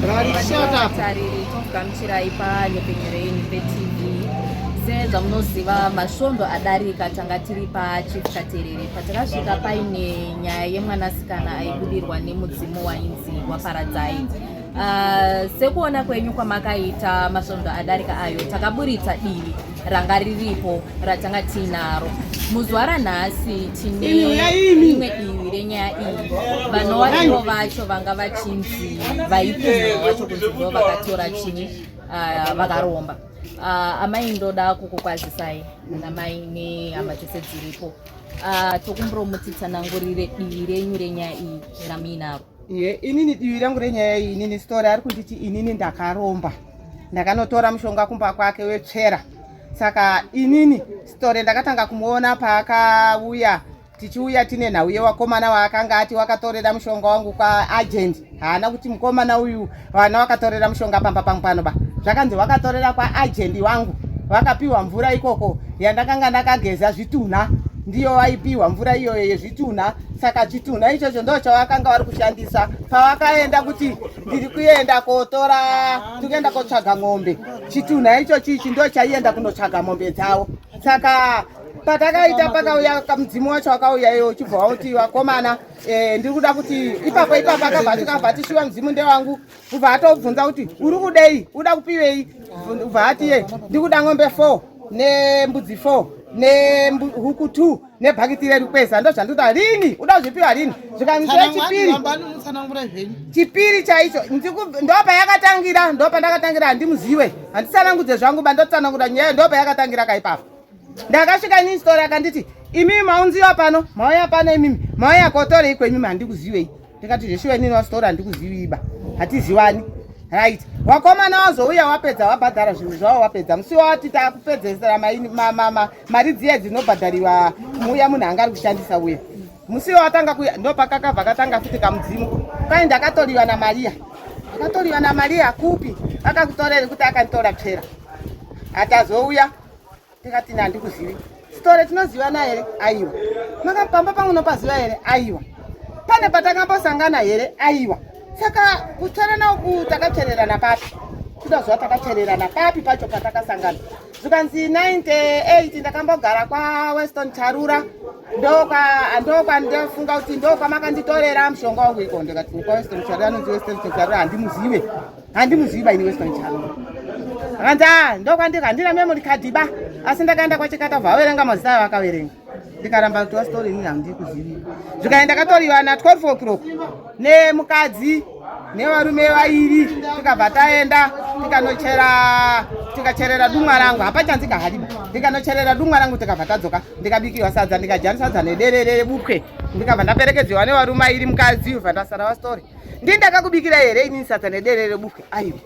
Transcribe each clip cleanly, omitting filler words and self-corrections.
Tariri tofugamuchirai panyepenyereni petv sezvamunoziva masvondo adarika tanga tiri pachief katerere patakasvika paine nyaya yemwanasikana aibudirwa nemudzimu wainzi waparadzai. Sekuona kwenyu kwamakaita masvondo adarika ayo takaburitsa divi ranga riripo ratanga tinaro. Muzuva ranhasi tine rimwe divi renyaya iyi vanova ivo vacho vanga vachinzi vaipinwa vacho kunzi ndo vakatora chini vakaromba. Amai ndoda kukukwazisai namai nehama dzese dziripo tokumboromutitsanangurire divi renyu renyaya iyi ramuinaro. Inini divi rangu renyaya iyi inini sitori ari kunditi inini ndakaromba ndakanotora mushonga kumba kwake wetsvera. Saka inini sitori ndakatanga kumuona paakauya tichiuya tine nhau yewakomana waakanga ati wakatorera mushonga wangu kwaagent. Haana kuti mukomana uyu wana wakatorera mushonga pamba pangu panoba. Zvakanzi wakatorera kwaagent wangu. Wakapiwa mvura ikoko yandakanga ndakageza zvitunha. Ndiyo waipiwa mvura iyoyo yezvitunha. Saka chitunha ichocho ndo chavakanga vari kushandisa pavakaenda kuti ndiri kuenda kotora tikuenda kotsvaga ng'ombe. Chitunha ichochi ichi ndo chaienda kunotsvaga mombe dzavo. Saka patakaita pakauya mudzimu wacho wakauya iyo uchibva wauti wakomana ndiri kuda kuti ipapo akabva tikabvatishiwa mudzimu ndewangu. Ubva atobvunza kuti uri kudei, uda kupiwei? Ubva ati ndiri kuda ng'ombe 4 nembudzi 4 nehuku 2 nebhakiti rerukweza. Ndo zvandoda rini uda kuzvipiwa rini? Zvikanzira chipiri chaicho ndo payakatangira, ndo pandakatangira handimuziwe handitsanangudze zvangu bandotsanangura nyaya ndo payakatangira kaipapo. Ndakasvika inini sitori akanditi imimi maunziwa pano mauya pano imimi mauya kotorei kwenyumi handikuziwei. Ndikati zveshuwa inini wasitori handikuziwiba hatizivani. Right. Wakomana wazouya wapedza wabhadhara zvinhu zvavo wapedza musi wati takupedzesera mari dziya dzinobhadhariwa muya munhu anga ari kushandisa uya. Musi watanga kuya ndo pakakabva katanga futi kamudzimu kai ndakatoriwa naMaria. Akatoriwa naMaria kupi akakutorera kuti akanditora tsvera. Atazouya tikati handikuzivi. Sitori tinozivana here? Aiwa. Makapamba pangu nopaziva here? Aiwa. Pane patakambosangana here? Aiwa. Saka kutsorana uku takachererana papi? Kudazuva takachererana papi pacho patakasangana. Zvikanzi 98 ndakambogara kwaWeston Charura. Ndoka ndofunga kuti ndoka makanditorera mushonga wangu iko. Ndikati kwaWeston Charura anonzi Weston Charura handimuzive. Handimuziva ini Weston Charura. Akanzi ndoka ndikandira memory card ba. Asi ndakaenda kwachikata vaverenga mazita vakaverenga. Ndikaramba kuti wasitori ini handikuzivi. Zvikaenda katoriwa na 12 o'clock nemukadzi nevarume vairi tikabva taenda tikacherera dumwa rangu hapachanzika hadiba. Ndikanocherera dumwa rangu tikabva tadzoka ndikabikiwa sadza ndikadya sadza nederere bukwe ndikabva ndaperekedzwa nevarume vairi mukadzi ubva ndasara wasitori ndindakakubikira here inini sadza nederere bukwe. Aiwa.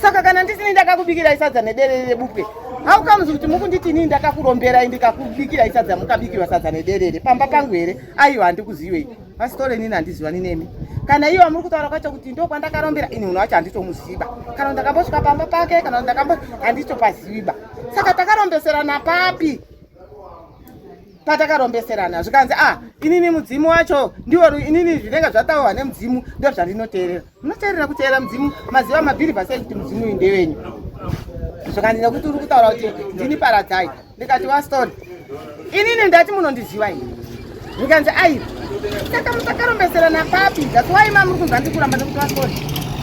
Saka kana ndisini ndakakubikirai sadza nederere bukwe haukamzi kuti mukunditi inini ndakakuromberai ndikakubikira sadza mukabikiwa sadza nederere pamba pangu here? Aiwa handikuziwei. Wasitori inini handizivani nemi. Kana iwo muri kutaura kwacho kuti ndo kwandakarombera ini munhu wacho handitomuziva. Kana ndakambosvika pamba pake kana handitopaziviba. Saka takarombeserana papi? Patakarombeserana zvikanzi inini mudzimu wacho ndiwo inini zvinenge zvataurwa nemudzimu ndo zvandinoteerera. Munoteerera kuteerera mudzimu maziva mabhiri pasei kuti mudzimu uyu ndewenyu. Zvikanzi nekuti uri kutaura kuti ndini paradzai. Ndikati wasitori inini ndati munondiziva ini. Zvikanzi aiwa. Saka musakarombeserana papi? That's why muri kunzwa ndikuramba nekuti wasitori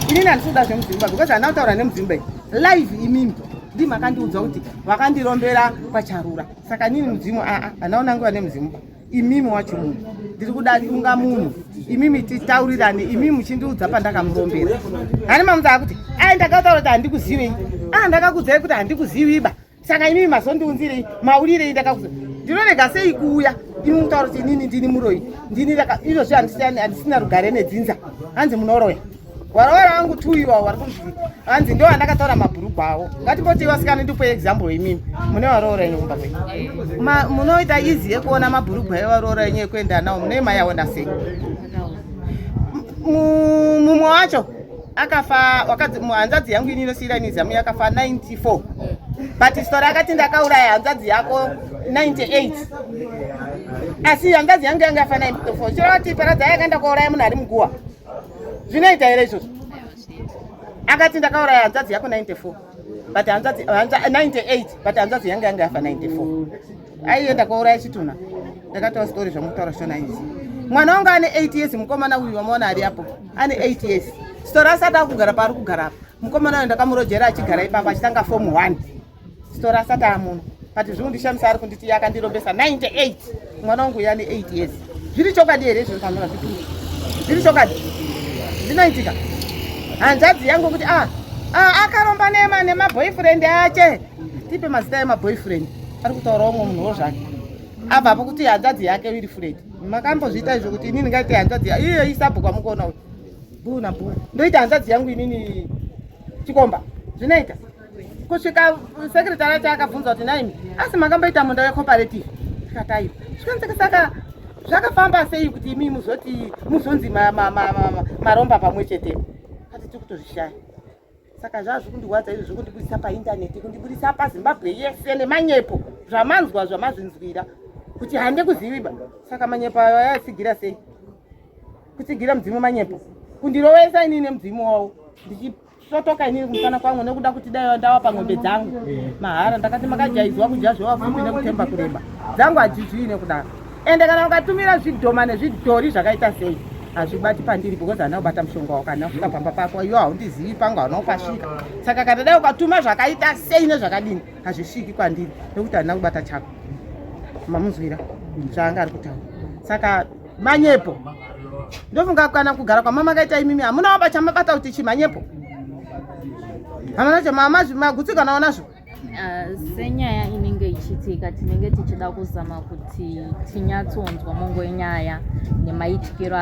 inini handisuda zvemudzimba because handina kutaura nemudzimba live imimi ndimakandiudza kuti vakandirombera pacharura. Saka nini mudzimu handaona nguva nemudzimu. Imimi wacho munhu ndiri kuda kunga munhu imimi titaurirane imimi muchindiudza pandakamurombera. Hani mamudza kuti ndakataura kuti handikuzivei. Ndakakudzai kuti handikuziviba. Saka imimi mazondiunzirei maurirei ndakakudzai. Ndinorega sei kuuya imi mutaura kuti inini ndini muroi ndini izvozvi handisina rugare nedzinza. Hanzi munoroya waroora wangu tuiwa wari kunzi hanzi ndo handakataura mabhurugwa avo. Ngatimboti wasikana ndipo example imimi mune waroora yenye kumba kwenyu munoita izi yekuona mabhurugwa evaroora yenye yekuenda nawo mune mayaona sei? Mumwe wacho akafa hanzadzi yangu ini inosiyira nizamu yakafa 94 but story akati ndakauraya hanzadzi yako 98 asi hanzadzi yangu yanga yafa 94 chiroti paradza yakaenda kouraya munhu ari muguwa zvinoita here izvozvo? akati ndakauraya hanzvadzi yako 94 but 98 but hanzvadzi yanga yafa 94 aienda kwauraya chitunha. Ndakataura story zvamutaura shona izvi. Mwana wangu ane 8 years, mukomana uyu wamaona ari apo ane 8 years. Story asati akugara paari kugara apa. Mukomana uyu ndakamurojera achigara ipapa achitanga form 1. Story asati amuno. But zvindishamisa ari kunditi yakandirombesa 98. Mwana wangu uyu ane 8 years. Zviri chokwadi here izvo zvakanora zvituru. Zviri chokwadi. Zvinoitika. Hanzvadzi yangu kuti akaromba nemaboyfriend ache. Tipe mazita emaboyfriend. Ari kutaurawo mumwe munhuwo zvake. Abva apo kuti hanzvadzi yake Wilfred. Makambozviita izvo kuti inini ngaiti hanzvadzi iyo isabhu kwamukuona uyu. Bhu nabhu. Ndoita hanzvadzi yangu inini chikomba. Zvinoita. Kusvika sekretari acho akabvunza kuti naimi asi makamboita munda wecooperative. Tikataiwa. Saka zvakafamba sei kuti imi muzoti muzonzi maromba pamwe chete. Kati tikutozvishaya. Saka zvazvo kundiwadza izvo zvokundibudisa paindaneti, kundibudisa paZimbabwe yese nemanyepo zvamanzwa zvamazvinzwira kuti hande kuziviba. Saka manyepo ayo ayasigira sei? Kutsigira mudzimu manyepo. Kundirovesa inini nemudzimu wawo. Ndichisotoka inini kumusana kwangu nekuda kuti dai ndawa pang'ombe dzangu. Mahara ndakati makajaizwa kujazva wapfupi nekutemba kureba. Dzangu hadzizvii nekudaro. Ende kana ukatumira zvidhoma nezvidhori zvakaita sei? Hazvibati pandiri because hana kubata mushonga wako kana kusvika pamba pako iwo haundizivi pangu hana kupasvika. Saka kana dai ukatuma zvakaita sei nezvakadini hazvisviki kwandiri nekuti hana kubata chako. Mamuzwira zvaanga ari kutaura. Saka manyepo. Ndofunga kana kugara kwamama kaita imimi hamunawo pachamabata kuti chimanyepo. Hamuna chamama zvimagutsi naonazvo. Senyaya inenge ichiitika tinenge tichida kuzama kuti tinyatsonzwa mongo yenyaya nemaitikiro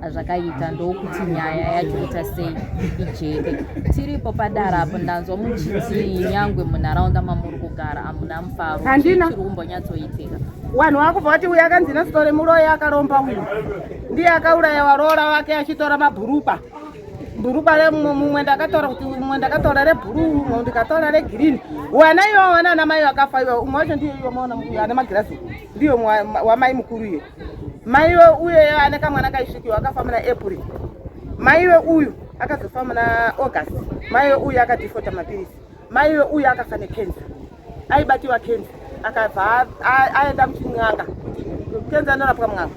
azvakaita ndokuti nyaya yacho sei ijeke. Tiripo padara apo ndanzwa muchiti nyangwe munharaunda mamuri kugara hamuna mufaro chiri kumbonyatsoitika. Wanhu vakubva vati uyu akanzina story muroyi akaromba uyu ndiye akauraya waroora wake achitora mabhurupa. Bhurupa mumwe ndakatora kuti mumwe ndakatora rebhuruu mumwe ndikatora regirini. Wana iwo wana ana mai vakafa iwo umwe wacho ndiye iwo maona ana magirazi ndiyo wamai mukuru iye. Mai uye ane kamwana kaisvikiwa akafa muna April. Mai uyu akazofa muna August. Mai uyu akadhifota mapirisi. Mai uyu akafa nekenza. Aibatiwa kenza akabva aenda muchin'anga kenza anorapwa mun'anga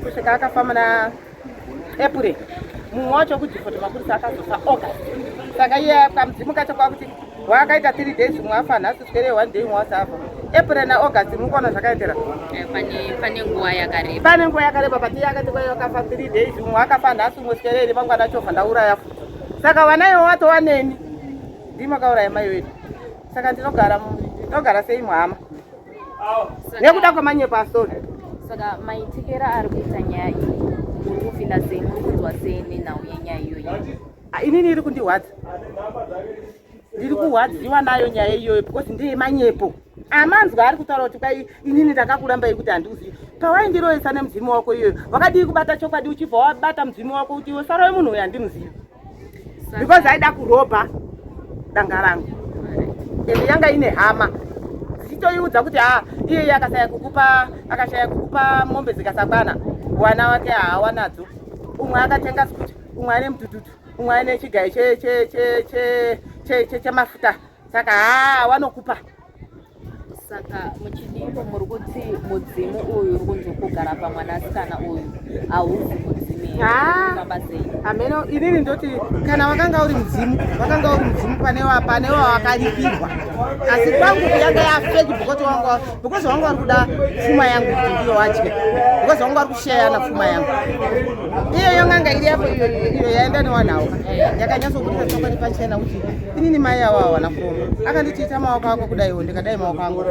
kusvika akafa muna April. Mumwe wacho kudhifota mapirisi akazofa August. Saka iye kamudzimu kacho kwakuti wakaita 3 days umwe afa nhasi swere 1 day umwe wasafa. April naAugust munoona zvakaendera. Pane nguva yakareba. Pane nguva yakareba pati yakati kwa wakafa 3 days umwe akafa nhasi umwe swere mangwana acho ndauraya futi. Saka vanayo watowaneni ndimo kauraya mai wedu. Saka ndinogara sei muhama. Nekuda kwamanyepo asoni. Saka maitikira ari kuita nyaya iyi kufila sei mukudzwa sei nenhau yenyaya iyoyi. Inini iri kundiwadza. Ndiri kuwadziwa nayo nyaya iyoyo because ndiye manyepo. Amanzwa ari kutaura kuti kwai inini ndakakuramba kuti handiuzivi. Pawaindiroesa nemudzimu wako iyoyo wakadii kubata chokwadi uchibva wabata mudzimu wako kuti iwe saro wemunhu uyu handimuzivi. Because aida kurobha danga rangu. Ende yanga ine hama. Dzichitoiudza kuti iye akashaya kukupa mombe dzikasakwana. Wana wake haawanadzo. Umwe akatenga skuti, umwe ane mutututu, umwe ane chigai chemafuta. Saka wanokupa. Saka muchidimbo muri kuti mudzimu uyu uri kunze kugara pamwanasikana uyu hauzi kudzimira kufamba sei. Ameno inini ndoti kana wakanga uri mudzimu pane wakaripirwa. Asi kwangu yanga yafeki because wangu ari kuda pfuma yangu kuti ndiyo wadye. Because wangu ari kushare na pfuma yangu. Iyo nganga iri yapo iyo yaenda newanhauka. Yakanyatsokuti chokwadi pachena kuti inini mai ava hawana kuromba. Akanditiita maoko ako kudaiwo ndikadai maoko angu.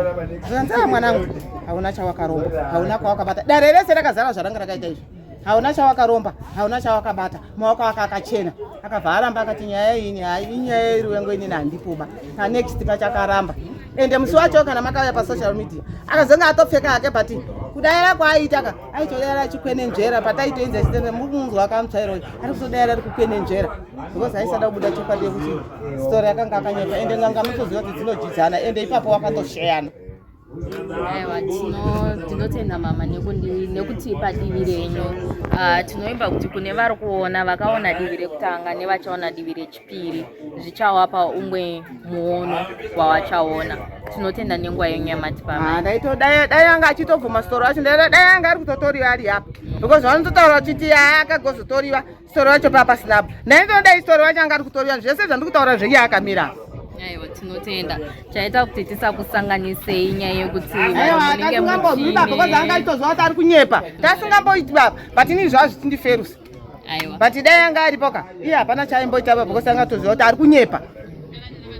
Zvanzaa mwanangu hauna chawakaromba, hauna kwawakabata. Dare rese rakazara zvaranga rakaita izvi. Hauna chawakaromba, hauna chawakabata. Maoko aka akachena. Akabva aramba akati nyaya iyi inyaya iri wengu inini handipoba. Panext pachakaramba. Ende musi wacho kana makauya pasocial media akazonga atopfeka hake pati kudaira kwaaita aitodaira achikwenenzvera pataitoenza chitende munzwa akamutsvaira ari kutodaira ari kukwenenzvera because aisada kubuda chokwadi yekuti story yakanga akanyepa ende nganga mutoziva kuti dzinojidzana ende ipapo wakatosheyana Aiwa, tinotenda mama nekutipa divi renyu. Tinoimba kuti kune vari kuona vakaona divi rekutanga nevachaona divi rechipiri zvichawapa umwe muono wavachaona. Tinotenda nenguva yenyu yamatipa. Dai anga achitobvuma sitoro racho dai anga ari kutotoriwa ari apo because vanototaura kuti akagozotoriwa sitoro racho papasina apo. Ndaitodai sitoro racho anga ari kutoriwa zvese zvandiri kutaura zveiye akamira. Aiwa, tinotenda chaita kuti tisakusanganisei nyaya yekuti tasingambobviba because anga itozva kuti ari kunyepa tasingamboiti baba but inini zvazvo tindiferusa. Aiwa, but dai anga aripoka iye hapana chaimboita baba because anga toziva kuti ari kunyepa.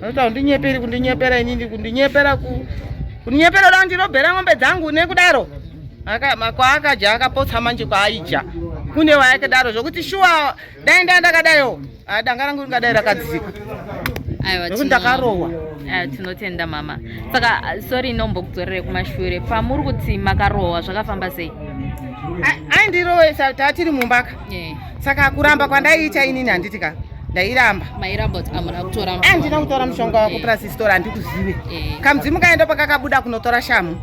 Anotaura kundinyeperi kundinyepera inini kundinyepera da ndinobhera ng'ombe dzangu nekudaro kwaakaja akapotsa manje kwaaija kune waakadaro zvokuti shuwa dai ndandakadayo danga rangu ringadai rakadzika. Aiwa, nokuti ndakarohwa. Tinotenda mama. Saka sorry nombokudzorere kumashure pamuri kuti makarohwa zvakafamba sei? Aindirowesa tatiri mumbaka saka kuramba kwandaiita inini handitika ndairamba. Mairamba kuti amuna kutora handina kutora mushonga wako plus store handikuzive. Kamudzimu kaenda pakakabuda kunotora shamu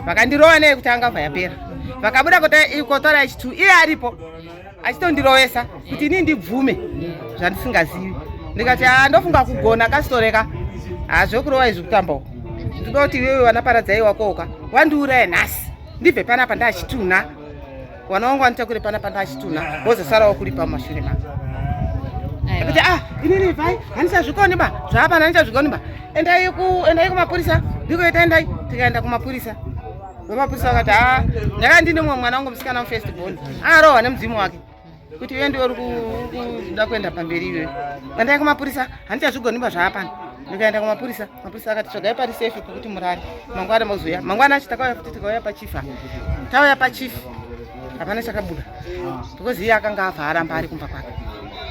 vakandirowa nei kuti angabva yapera vakabuda kotora H2 iye aripo achitondirowesa kuti inini ndibvume zvandisingazivi. Ndikati ndofunga kugona kastoreka hazvokurowa izvi kutambawo ndinoti iwewe wanaparadzai wakoka wandiuraya nhasi ndibve panapa ndachituna wana wangu wanitakure panapa ndachituna wozosarawo kuri pamashure mako. Kuti inini bvai handisazvikoni ba zvapa handisazvikoni ba endai kumapurisa ndikoita endai tikaenda kumapurisa vemapurisa vakati ndakandine mumwe mwana wangu musikana mufirst born arohwa nemudzimu wake kuti iwe ndiwe uri kuda kuenda pamberi iwewe. Endai kumapurisa handichazvigoni ba zvaapano ndikaenda kumapurisa mapurisa akati tsvagai pari safe pekuti murari mangwana mozoya mangwana acho takauya futi tikauya pachifa tauya pachifi hapana chakabuda because iye akanga abva aramba ari kumba kwake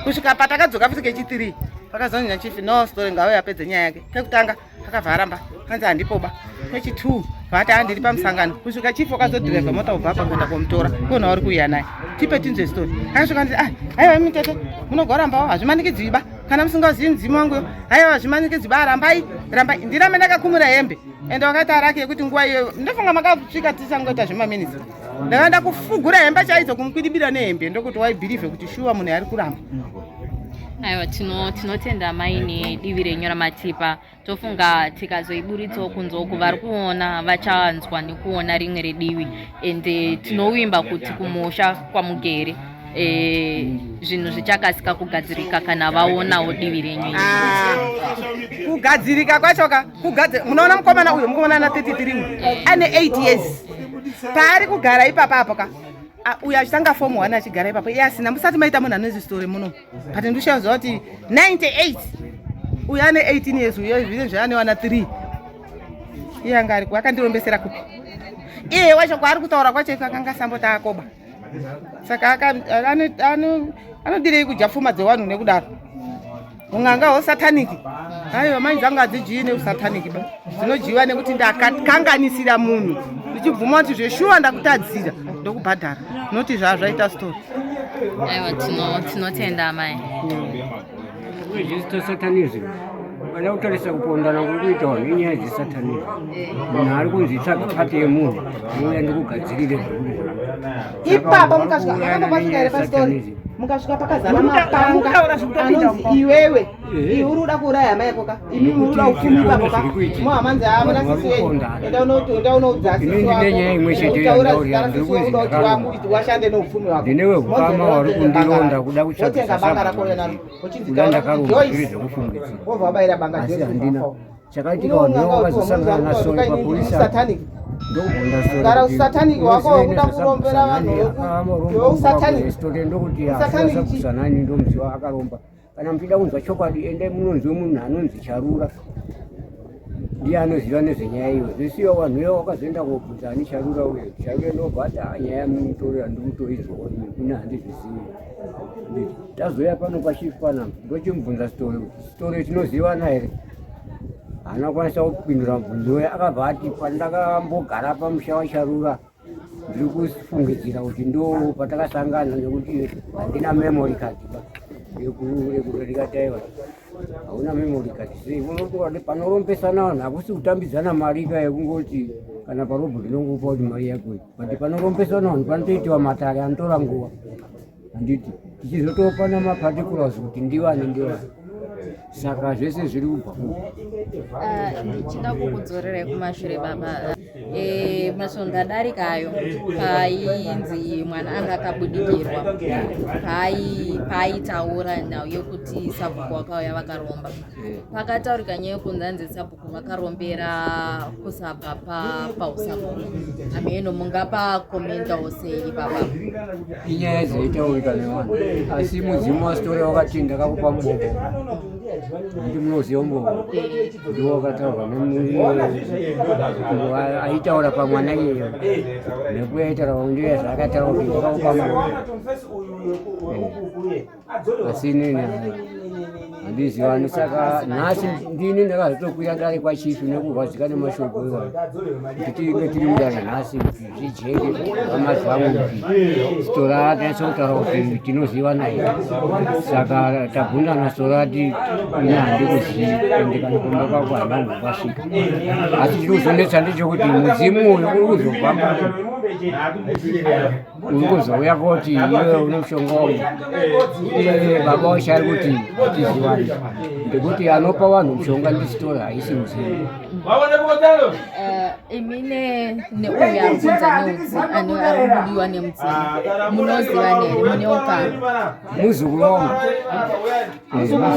kusvika patakadzoka futi kechi3 pakazonzi nachifi no story ngauya apedze nyaya yake kekutanga akabva aramba kanzi handipoba kechi2 vati handiri pamusangano kusvika chifu akazodhirevha mota kubva apa kuenda komutora kuona uri kuuya naye tipe tinzwe story akasvika nditi haiwa mitete munogorambawo hazvimanikidziba kana musingazivi mudzimu wanguyo haiwa hazvimanikidziba arambai ndirambe ndakakumura hembe ende wakati arake yekuti nguva iyoyo ndofunga makasvika tisangoita zvemaminisi ndakaenda kufugura hembe chaidzo kumukwidibira nehembe ndokuti waibhirivhe kuti shuwa munhu ari kuramba. Aiwa, tinotenda maine divi renyu ramatipa. Tofunga tikazoiburitsawo kunzoku vari kuona vachanzwa nekuona rimwe redivi ende tinovimba kuti kumusha kwamugere zvinhu zvichakasika kugadzirika kana vaonawo divi renyu. Kugadzirika kwachoka munoona mukomana uyu mukomana na 33 ane 8 years paari kugara ipapapo ka uyu achitanga fomu 1 achigara ipapo iye asina musati maita munhu anozvi story muno but ndishaziva kuti 98 uyu ane 18 years uyo zvine zvaane wana 3 iye anga ari akandirombesera kupi iye wacho kwaari kutaura kwacho akanga samboti akoba saka anodirei kudya pfuma dzevanhu nekudaro unganga sataniki aiwa manje dzangu hadzidyiwi neusataniki ba dzinodyiwa nekuti ndakakanganisira munhu ndichibvuma kuti zveshuwa ndakutadzira ndokubhadhara noti zvaita story. Aiwa, tinotenda mai satanism vana kutarisa kupondana kukuita vanhu inyaya dzesatanism munhu ari kunzi tsvaga pati yemunhu nouya ndikugadzirire ipapa mukasvika here pastori mukasvika pakazara mapanga anonzi iwewe iwe uri kuda kuuraya hama yakoka imi muri kuda upfumi ipapoka muhamanzi amunasisi wenyu enda unodzasiswautaura kuti washande neupfumi wako ndinewe kukama wari kundironda kuda kutsvaga banga rako yonaro kuda ndakaromba zviri zvekufungidzira wobva wabayira banga asi handina chakaitika vanhu vakazosangana nasoro papolisa gara usataniki wako wakuda kurombera vanhu ndokuti asazakuzanani ndomuziva akaromba kana muchida kunzwa chokwadi endai munonziwe munhu anonzi Charura ndiye anoziva nezvenyaya iyo zvisiwa vanhu ivo wakazoenda kobvunza ani Charura uye Charura ndobva ati nyaya yamutori handikutoizwa kuna handizvizivi tazoya pano pachifu panapa ndochimubvunza story tinozivana here haana kukwanisa kupindura mubvunzo uye akabva ati pandakambogara pamusha waCharura ndiri kufungidzira kuti ndo patakasangana nekuti handina memory card ba yekurekataiwa hauna memory card sei unotoa panorompesana hakusi kutambidzana mari ka yekungoti kana parobhoti nongopa kuti mari yako but panorompesana vanhu panotoitiwa matare anotora nguva handiti tichizotopana maparticulars kuti ndiwani saka zvese zviri kubva ndichida kukudzorera kumashure baba masvondo adarikayo painzi mwana anga akabudikirwa paaitaura nhau yekuti sabhuku vakauya vakaromba pakataurika nyaya yekunzi anzi sabhuku vakarombera kusabva pausabhuku ameno mungapakomentawo sei baba inyaya dzaitaurika nevanhu asi mudzimu wasitori wakati ndakakupa muboko ndi munoziva muboko ndiwo wakataurwa aitaura pamwana iyeyo nekuya aitaura pamundiya zvaakataura kuti ndakakupa muboko asi inini handizivani saka nhasi ndini ndakazotokwira ndari kwachifu nekurwadzika nemashoko kuti tinge tiri mudare nhasi kuti zvijeke vamazvamu kuti sitora ataisokutaura kuti tinoziva naye saka tabvundana stora ati ine handi kuziva ende kana kumba kwako handangu kwasvika asi chiri kuzonetsa ndechekuti mudzimu uyu uri kuzobva uri kuzouya kuti iwe une mushonga wangu baba washo ari kuti tizivani ndekuti anopa vanhu mushonga ndisitora haisi mudzimu imi neuyo arikudza neudzi arikubudiwa nemudzimu munoziva nere mune ukama muzukuru wangu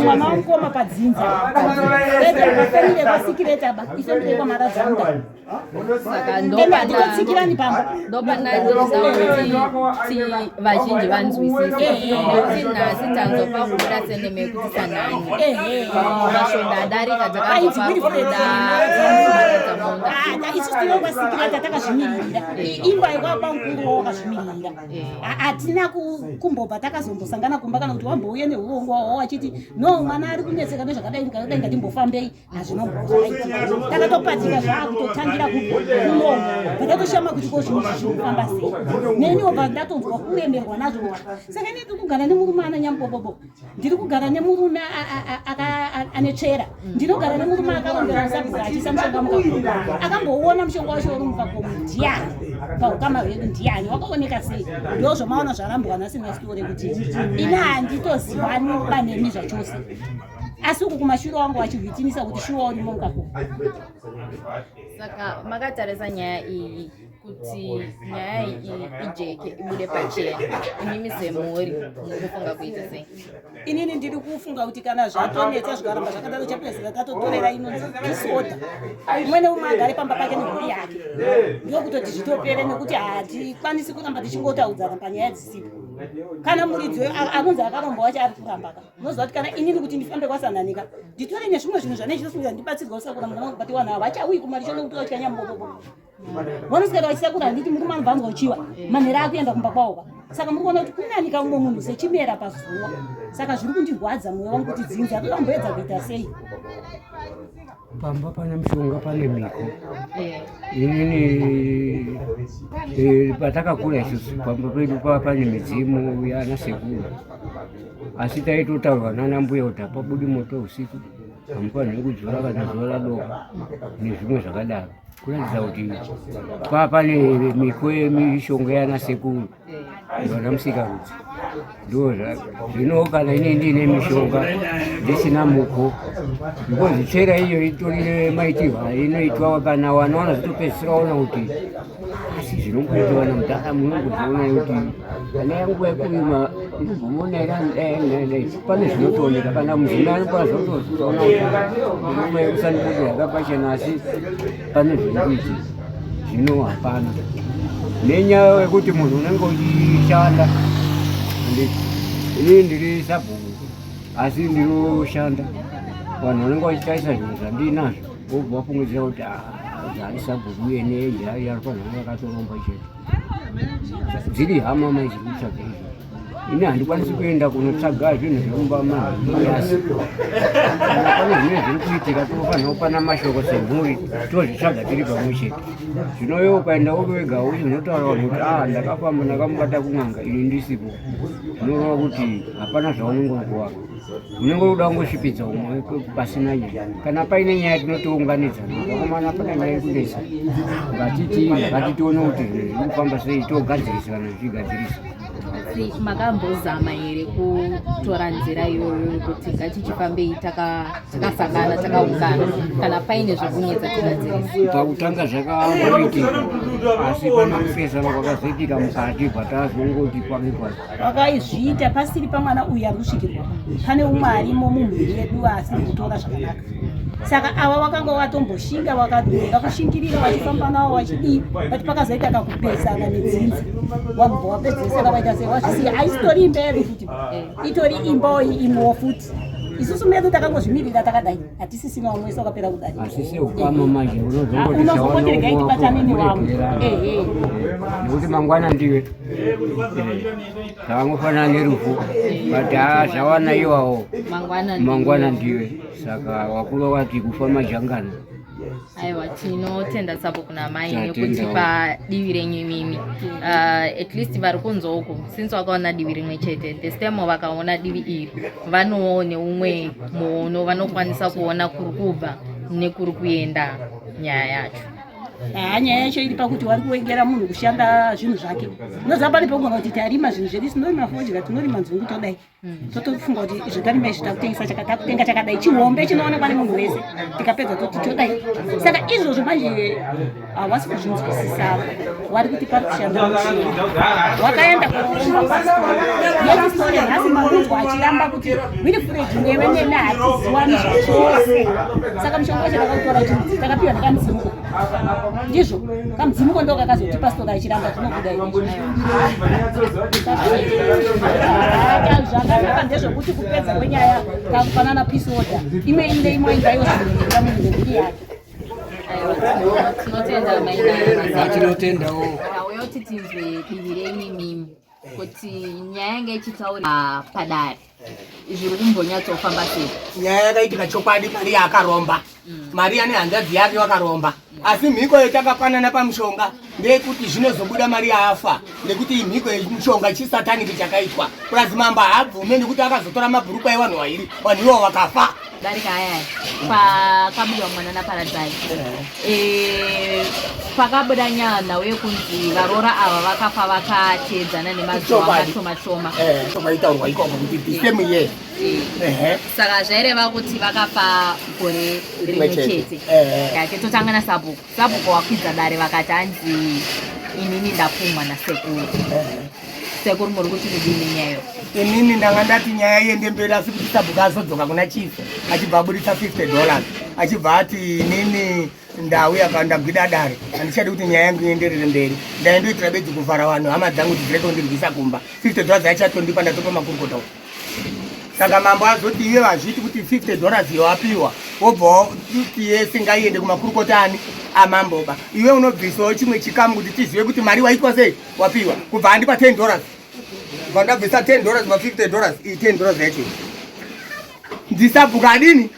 mwana wakoma padzinza aafanire kwasikireta ifembire kwamaradzanga saka ndopandikotsikirani pamba ndopanadiriza kuti vazhinji vanzwisise nekuti nhasi tanzopa kubuda seneme kuti sanani masvondo adarika dzakazopa kubuda dzamunda isusu tinokwasikireta takazvimirira imba yekwapa mukuru wakazvimirira hatina kumbobva takazombosangana kumba kana kuti wambouye neurongwa hwao wachiti no mwana ari kunetseka nezvakadai ndikadai ngatimbofambei hazvinombozvaitika takatopatika zvaakutotangira kunomo patatoshama kuti ko zvinhu zvirikufamba sei neniwo pandatonzwa kuremerwa nazvo saka ndiri kugara nemurume ananyambobobo ndiri kugara nemurume ane tsvera ndinogara nemurume akarombera musabhuku achiisa mushonga mukakuru akambouona mushonga wacho uri mukakomo ndiani paukama hwedu ndiani wakaoneka sei ndo zvomaona zvarambwana sina sitori kuti ina handitozivani banemi zvachose asi uku kumashure wangu wachihwitinisa kuti shuwa urimo mukakomo saka makatarisa nyaya iyi kuti nyaya iyi ijeke ibude pachena imimi semuri mukufunga kuita sei inini ndiri kufunga kuti kana zvatonetsa zvikaramba zvakadaro chapedzera tatotorera inonzi disorder umwene umwe agare pamba pake nemhuri yake ndokutoti zvitopere nekuti hatikwanisi kuramba tichingotaudzana panyaya dzisipo kana muridzi anonzi akaromba wacho ari kurambaka unoziva kuti kana inini kuti ndifambe kwasananika nditore nezvimwe zvinhu zvanechitosungira ndibatsirwa usakura muna vangu patiwana havachauyi kumarisho nekuti vachikanyambobobo vanosikata vachisakura handiti muri manobvanzwa uchiwa manhera akuenda kumba kwavoka saka muri kuona kuti kunanika umwe munhu sechimera pazuva saka zviri kundirwadza mwoyo wangu kuti dzinza tokamboedza kuita sei pamba pane mushonga pane miko inini patakakura isusu pamba pedu pane midzimu yana sekuru asi taitotaurwa nana mbuya kuti hapabudi moto usiku hamufaniri kudzora kana zuva radoka nezvimwe zvakadaro kuratidza kuti pane miko yemishonga yana sekuru vana musikarudzi ndo zvino kana ine ndiine mishonga ndisina muko because tsvera iyo itorine maitirwa inoitwa kana wana vanozotopedzisira ona kuti asi zvinomboitwa namudhara munongozoona kuti kana yanguva yekurima ndibvomona pane zvinotooneka kana mudzimai anokwanisa kutozoona kuti nguva yekusandipoti yakapachena asi pane zvirikuiti zvino hapana nenyaya yekuti munhu unenge uchishanda inini ndiri sabhuku asi ndinoshanda vanhu vanenge vachitaisa zvinhu zvandinazvo vobva vafungidzira kuti ari sabhuku uye neyaari panhanga akatoromba chete dziri hama maiziri kutsvaga izvo ini handikwanisi kuenda kunotsvaga zvinhu zvekumba manhasi pane zvimwe zviri kuitika tofanira kupana mashoko semhuri tozvitsvaga tiri pamwe chete zvinoyo ukaenda uri wega uchi unotaura vanhu kuti ndakafamba ndakamubata kun'anga ini ndisipo unorova kuti hapana zvaunongokuwa unenge uda kungosvipidza umwe pasina nyaya. Kana paine nyaya tinotiunganidzana vakomana, pana nyaya yekunesa ngatitione kuti inofamba sei, togadzirisana tichigadzirisa. Makambozama here kutora nzira iyoyo kuti ngatichifambei takasangana takaungana kana paine zvekunetsa tigadzirisa? Pakutanga zvakangoritika asi pana kupesana kwakazoitika mukati patazongoti kwake wakaizviita pasiri pamwana uyu ari kusvikirwa pane umwe arimo mumhuri yedu asiri kutora zvakanaka. Saka ava wakanga watomboshinga wakadonga kushingirira wachifamba nawo wachidii bati pakazoita kakupesana nedzinzi wabva wapedzesera waita sei wazvisiya haisitori imba yedu futi itori imba imwewo futi. Isusu medu takangozvimirira takadai hatisisina wamwe wese wakapera kudai asise ukama manje unozongotirega itibatanini wamwe nekuti mangwana ndiwe zvavangofanana nerufu but zvawana iwawo mangwana ndiwe. Saka wakuru wati kufa majangano. Aiwa, tinotenda sapo kuna mai nekuti padivi renyu imimi at least vari kunzo uko since wakaona divi rimwe chete this time vakaona divi iri vanowo neumwe muono vanokwanisa kuona kuri kubva nekuri kuenda nyaya yacho. Nyaya yacho iri pakuti wari kuwengera munhu kushanda zvinhu zvake. Unoziva pane pogona kuti tarima zvinhu zvedu tinorima fodya tinorima nzungu todai totofunga kuti zvikarima izvi takutengesa takutenga chakadai chihombe chinoonekwa nemunhu wese tikapedza toti todai. Saka izvozvo manje hawasi kuzvinzwisisa wari kuti pari kushanda wakaenda kuomba pastori yetistori nhasi mamunzwa achiramba kuti Winifred newe nene hatiziwani zvachose. Saka mushonga wacho takautora chidzi takapiwa nekamudzimuko ndizvo kamudzimuko ndo kakazoti pastori achiramba tinobuda zvakanaka ndezvokuti kupedza kwenyaya kakufanana peace order imwe ine imwe ingayozviita munhu nemhuri yake. Tinotenda maina Tinotendawo yoti tinzwe divi renyu imimi kuti nyaya yange ichitaura padare zviri kumbonya-tsofamba sei. Nyaya yakaitika chokwadi, mari yakaromba mari ane hanzvadzi yake wakaromba asi mhiko yetakapanana pamushonga ndeyekuti zvinozobuda mari yaafa nekuti mhiko yemushonga chisataniki chakaitwa purazi mamba haabvume nekuti akazotora mabhurukwa evanhu vairi vanhu ivo vakafa. Darika ayaya pakabuda mwana naparadzai pakabuda nyana wekunzi varora ava vakafa vakateedzana nemazuva mashoma-shoma tomaitaurwa ikoko kuti disemu ye saka zvaireva kuti vakafa gore rimwe chete yake. Totanga naSabhuku wakwidza dare vakati hanzi inini ndapfumwa nasekuru. Sekuru muri kuti kudini nyayo? Inini ndanga ndati nyaya iende mberi asi kuti Sabhuku azodzoka kuna chifu achibva abudisa $50 achibva ati inini ndauya ndagwida dare handichadi kuti nyaya yangu ienderere mberi ndaindoitira bedzi kuvhara vanhu hama dzangu kuti dziretondirwisa kumba $50 yachatondipa ndatopa makurukota. Saka mambo azoti iwe vazviti kuti $50 yowapiwa wobva kuti yese ngaiende kumakurukota ani amamboba iwe unobvisawo chimwe chikamu kuti tizive kuti mari waitwa sei wapiwa kubva andipa $10 kubva ndabvisa $10 ma$50 $10 yacho ndiSabhuku adini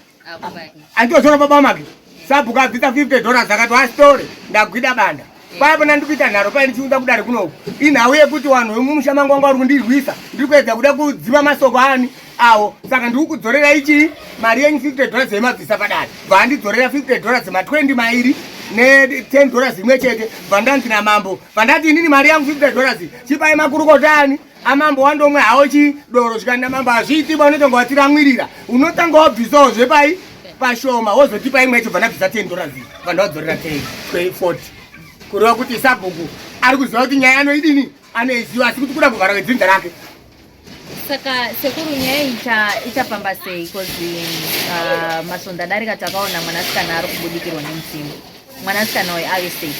anditotora baba make. Sabhuku abvisa $50 akati wasitore ndagwida banda paapona ndikuita nharo paini chiunda kudare kunoku inhau yekuti vanhu vemumushamangu wangu vari kundirwisa ndiri kuedza kuda kudzima masoko ani awo. Saka ndiri kudzorera ichi mari yenyu $50 yemabvisa padare bva ndidzorera $50 ma20 mairi ne$10 imwe chete bva ndanzi namambo bva ndati inini mari yangu $50 chipai makurukota ani amambo wandomwe hawo chidoro zvikanda mambo hazviiti unotonga watiramwirira unotanga wabvisawo zvepai pashoma wozotipa imwe yacho bva ndabvisa $10 bva ndawadzorera 40 kureva kuti Sabhuku ari kuziva kuti nyaya anoidini anoiziva asi kuti kuda kuvhara kwedzinza rake. Saka sekuru nyaya ichafamba sei kozi masonda darika takaona mwanasikana ari kubudikirwa nemutsimu mwanasikana wayo ayo sei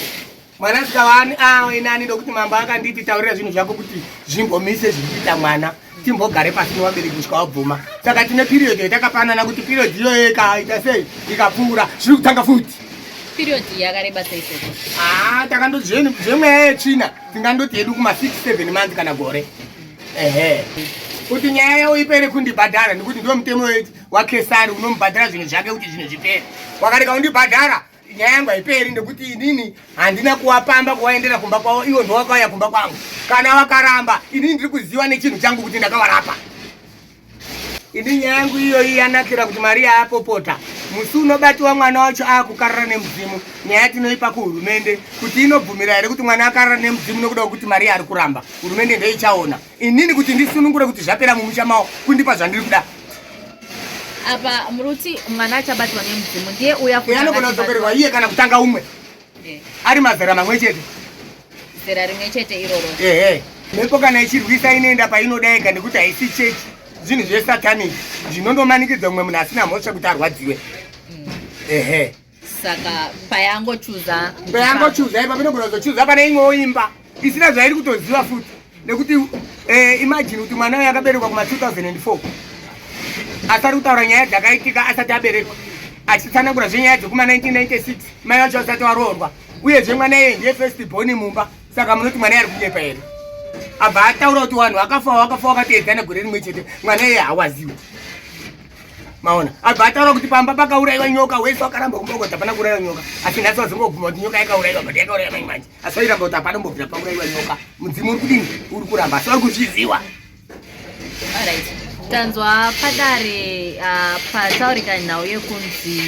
mwanasikana awenani ndokuti mambo akanditi taurira zvinhu zvako kuti zvimbomise zvirikuita mwana timbogare pasi nevabereki kusvika wabvuma. Saka tine period yatakapanana kuti period iyoyo ikaita sei ikapfuura zviri kutanga futi. Period yakareba sei sekuru? Takandoti zvemweya yetsvina tingandoti yedu kuma6-7 months kana gore. Kuti nyaya yawo ipere kundibhadhara nekuti ndio mutemo waKesari unomubhadhara zvinhu zvake kuti zvinhu zvipere. Wakareka undibhadhara nyaya yangu haiperi nekuti inini handina kuwapamba kuwaendera kumba kwavo, ivo ndowakauya kumba kwangu. Kana vakaramba inini ndiri kuziva nechinhu changu kuti ndakavarapa. Ini nyaya yangu iyoyi yanakira kuti Maria apopota. Musi unobatiwa mwana wacho akukarara nemudzimu. Nyaya tinoipa kuhurumende kuti inobvumira here kuti mwana akarara nemudzimu nekuda kuti Maria ari kuramba. Hurumende ndeichaona. Inini kuti ndisunungure kuti zvapera mumusha mawo kundipa zvandiri kuda. Apa muruti mwana achabatwa nemudzimu ndiye uya kuti anogona kudzokererwa iye kana kutanga umwe. Ari mazera mamwe chete. Zera rimwe chete iroro. Mhepo kana ichirwisa inoenda painodayika nekuti haisi chechi. Zvinhu zvesatanic zvinondomanikidza mumwe munhu asina mhosva kuti arwadziwe. Saka payangochuza ipa pinogona kuzochuza pane imwewo imba isina zvairi kutoziva futi nekuti imagine kuti mwana uyo akaberekwa kuma 2004 asari kutaura nyaya dzakaitika asati aberekwa, achitsanangura zvenyaya dzekuma 1996 mai vacho asati varoorwa, uyezve mwana iye ndiye first born mumba. Saka munoti mwana iye ari kunyepa here? Abva ataura kuti vanhu vakafa vakateedzana gore rimwe chete, mwana iye hawaziwa. Maona abva ataura kuti pamba pakaurayiwa nyoka, wese wakaramba kumba kuti hapana kuurayiwa nyoka, asi nhasi wazongoguma kuti nyoka yakaurayiwa, but yakaurayiwa mai manje, asi vairamba kuti hapana mbobvira paurayiwa nyoka. Mudzimu uri kudini? Uri kuramba, asi vari kuzviziva. Alright. Tanzwa padare pataurika nhau yekunzi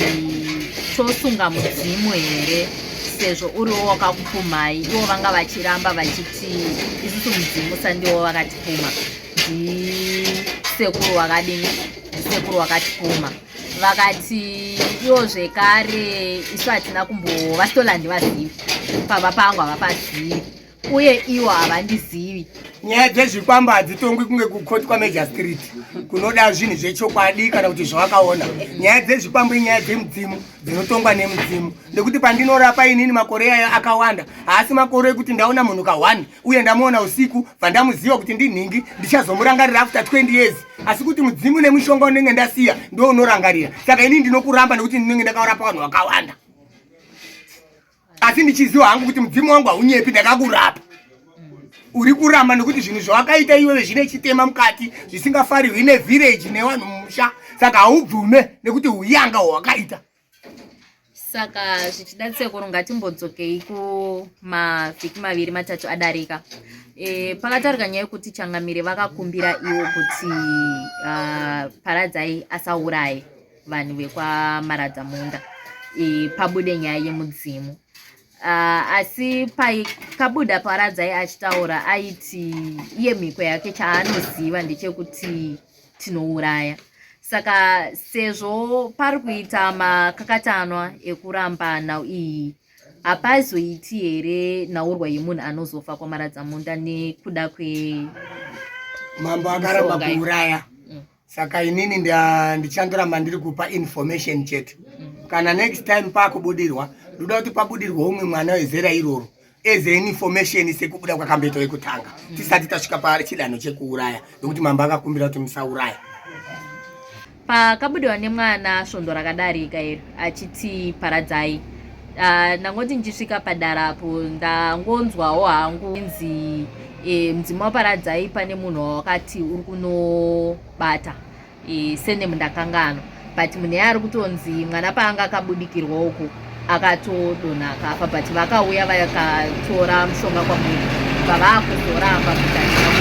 chosunga mudzimu here, sezvo uriwo wakakupumai, ivo vanga vachiramba vachiti isusu mudzimu sandiwo vakatipuma, ndisekuru wakadini, ndisekuru wakatipuma. Vakati ivo zvekare isu hatina kumbovasitola ndivazivi, pamba pangu havapazivi, uye ivo havandizivi. Nyaya dzezvikwamba hadzitongwi kunge kukoti kwaMajor Street kunoda zvinhu zvechokwadi kana kuti zvawakaona. Nyaya dzezvikwamba inyaya dzemudzimu dzinotongwa nemudzimu, nekuti pandinorapa inini makore aya akawanda, haasi makore ekuti ndaona munhu ka1 uye ndamuona usiku vandamuziva kuti ndinhingi ndichazomurangarira after 20 years, asi kuti mudzimu nemushonga unenge ndasiya ndo unorangarira. Saka inini ndinokuramba nekuti ndinenge ndakarapa vanhu vakawanda, asi ndichiziva hangu kuti mudzimu wangu haunyepi, ndakakurapa. Uri kuramba nekuti zvinhu zvawakaita iwewe zvine chitema mukati zvisingafarirwi nevillage nevanhu mumusha, saka haubvume nekuti uyanga hwakaita. Saka zvichida sekuru ngatimbodzokei kumavhiki 2-3 adarika. Pakataurika nyaya yekuti Changamire vakakumbira iwo kuti Paradzai asauraye vanhu vekwaMaradzamunda pabude nyaya yemudzimu. Asi paikabuda Paradzai achitaura aiti iye mhiko yake chaanoziva ndechekuti tinouraya. Saka sezvo pari kuita makakatanwa ekuramba nhau iyi, hapazoiti here nhaurwa yemunhu anozofa kwaMaradzamunda nekuda mambo akaramba kuuraya. Saka inini ndichandoramba ndiri kupa information chete. Kana next time pakubudirwa ndoda kuti pabudirwe umwe mwana wezera iroro eze information sekubuda kwakambeto yekutanga tisati tasvika pachidanho chekuuraya, nekuti mambo akakumbira kuti musauraya. Pakabudirwa nemwana svondo rakadarika iro achiti Paradzai, ndangoti ndichisvika padarapo ndangonzwawo hangu inzi mudzimu waParadzai pane munhu wawakati uri kunobata senemu ndakangano, but munhu yari kutonzi mwana paanga akabudikirwa uku akatodonha akafa, but vakauya vakatora mushonga kwamunhu vavakuzoramba kutania.